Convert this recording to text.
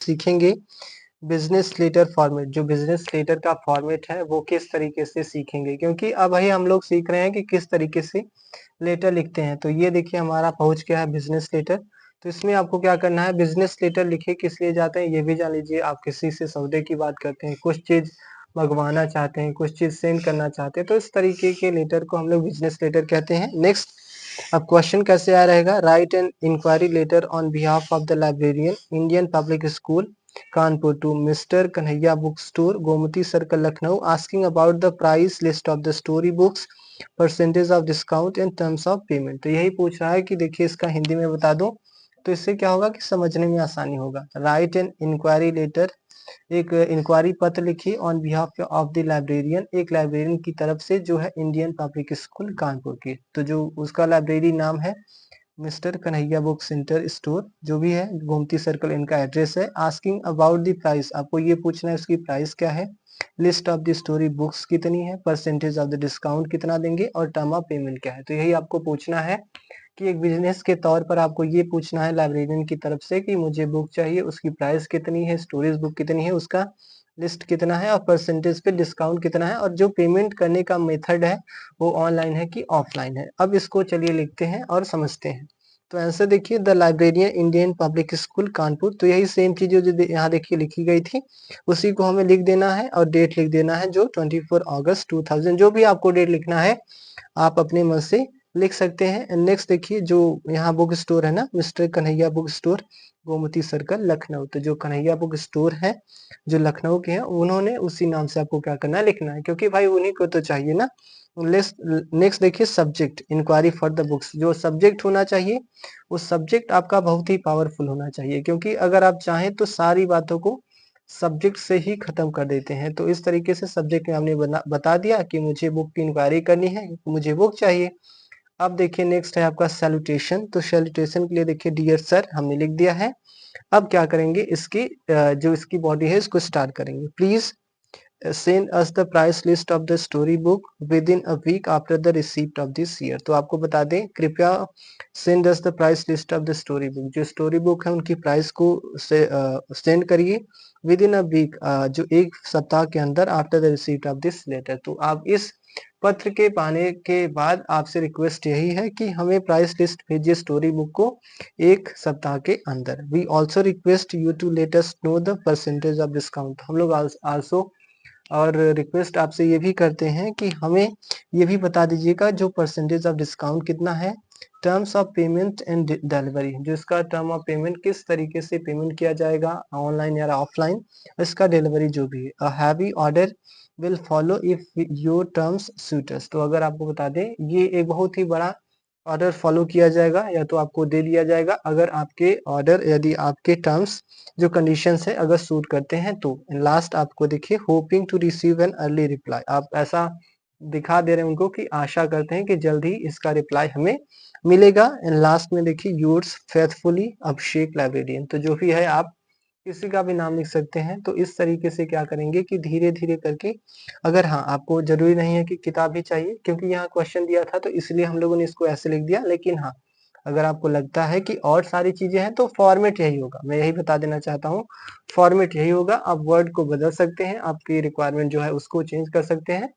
सीखेंगे business letter format. जो business letter का फॉर्मेट है वो किस तरीके से सीखेंगे, क्योंकि अब वही हम लोग सीख रहे हैं कि किस तरीके से लेटर लिखते हैं। तो ये देखिए हमारा पहुंच गया है बिजनेस लेटर। तो इसमें आपको क्या करना है, बिजनेस लेटर लिखे किस लिए जाते हैं ये भी जान लीजिए। आप किसी से सौदे की बात करते हैं, कुछ चीज मंगवाना चाहते हैं, कुछ चीज सेंड करना चाहते हैं, तो इस तरीके के लेटर को हम लोग बिजनेस लेटर कहते हैं। नेक्स्ट, अब क्वेश्चन कैसे आ रहेगा, write an inquiry letter on behalf of the librarian Indian public school Kanpur to mister Kanhaiya book store Gomti circle Lucknow asking about the price list of the story books, percentage of discount and terms of payment. तो यही पूछ रहा है कि देखिए इसका हिंदी में बता दो, तो इससे क्या होगा कि समझने में आसानी होगा। राइट एन इंक्वायरी लेटर, एक इंक्वायरी पत्र लिखी on behalf of the librarian, एक लाइब्रेरियन की तरफ से जो है इंडियन पब्लिक स्कूल कानपुर की। तो जो उसका लाइब्रेरी नाम है mister Kanhaiya book centre store, जो भी है गोमती सर्कल इनका एड्रेस है। आस्किंग अबाउट द प्राइस, आपको ये पूछना है उसकी प्राइस क्या है, list of the story books कितनी है, परसेंटेज ऑफ द डिस्काउंट कितना देंगे और टर्म ऑफ पेमेंट क्या है। तो यही आपको पूछना है कि एक बिजनेस के तौर पर आपको ये पूछना है लाइब्रेरियन की तरफ से कि मुझे बुक चाहिए, उसकी प्राइस कितनी है, स्टोरेज बुक कितनी है, उसका लिस्ट कितना है और परसेंटेज पे डिस्काउंट कितना है, और जो पेमेंट करने का मेथड है वो ऑनलाइन है कि ऑफलाइन है। अब इसको चलिए लिखते हैं और समझते हैं। तो आंसर देखिए, the librarian Indian public school Kanpur. तो यही सेम चीज जो यहाँ देखिए लिखी गई थी उसी को हमें लिख देना है और डेट लिख देना है जो 24 अगस्त 2000, जो भी आपको डेट लिखना है आप अपने मन से लिख सकते हैं। नेक्स्ट देखिए, जो यहाँ बुक स्टोर है ना, mister Kanhaiya book store Gomti circle Lucknow, तो जो कन्हैया बुक स्टोर है जो लखनऊ के हैं उन्होंने उसी नाम से आपको क्या करना है, लिखना है, क्योंकि भाई उन्हीं को तो चाहिए ना। नेक्स्ट देखिए, subject inquiry for the books, जो सब्जेक्ट होना चाहिए उस सब्जेक्ट आपका बहुत ही पावरफुल होना चाहिए, क्योंकि अगर आप चाहें तो सारी बातों को सब्जेक्ट से ही खत्म कर देते हैं। तो इस तरीके से सब्जेक्ट में हमने बता दिया कि मुझे बुक की इंक्वायरी करनी है, मुझे बुक चाहिए। अब देखिए नेक्स्ट है आपका सैल्यूटेशन। तो सैल्यूटेशन के लिए देखिए डियर सर हमने लिख दिया है। अब क्या करेंगे, इसकी जो इसकी बॉडी है इसको स्टार्ट करेंगे। Please send us the price list of the story book within a week after the receipt of this year। तो आपको बता दें, कृपया send us the price list of the story book, जो स्टोरी बुक है उनकी price को send करिए विद इन अ वीक, जो एक सप्ताह के अंदर after the receipt of this letter. तो आप इस पत्र के पाने के बाद आपसे रिक्वेस्ट यही है कि हमें प्राइस लिस्ट भेजिए स्टोरी बुक को एक सप्ताह के अंदर। We also request you to let us know the percentage of discount. हम लोग आल्सो और रिक्वेस्ट आपसे ये भी करते हैं कि हमें ये भी बता दीजिएगा जो परसेंटेज ऑफ डिस्काउंट कितना है, terms of payment and delivery, जो इसका टर्म ऑफ पेमेंट किस तरीके से पेमेंट किया जाएगा ऑनलाइन या ऑफलाइन, इसका डिलीवरी जो भी है। A heavy order will follow if your terms suit us. तो अगर आपको बता दें ये एक बहुत ही बड़ा ऑर्डर फॉलो किया जाएगा या तो आपको दे दिया जाएगा अगर आपके ऑर्डर यदि आपके टर्म्स जो कंडीशंस है अगर सूट करते हैं तो। लास्ट आपको देखिए, hoping to receive an early reply, आप ऐसा दिखा दे रहे हैं उनको कि आशा करते हैं कि जल्द ही इसका रिप्लाई हमें मिलेगा। एंड लास्ट में देखिए, योर्स फेथफुली अभिषेक लाइब्रेरियन। तो जो भी है आप किसी का भी नाम लिख सकते हैं। तो इस तरीके से क्या करेंगे कि धीरे धीरे करके, अगर हाँ आपको जरूरी नहीं है कि किताब ही चाहिए, क्योंकि यहाँ क्वेश्चन दिया था तो इसलिए हम लोगों ने इसको ऐसे लिख दिया, लेकिन हाँ अगर आपको लगता है कि और सारी चीजें हैं तो फॉर्मेट यही होगा, मैं यही बता देना चाहता हूँ, फॉर्मेट यही होगा। आप वर्ड को बदल सकते हैं, आपकी रिक्वायरमेंट जो है उसको चेंज कर सकते हैं,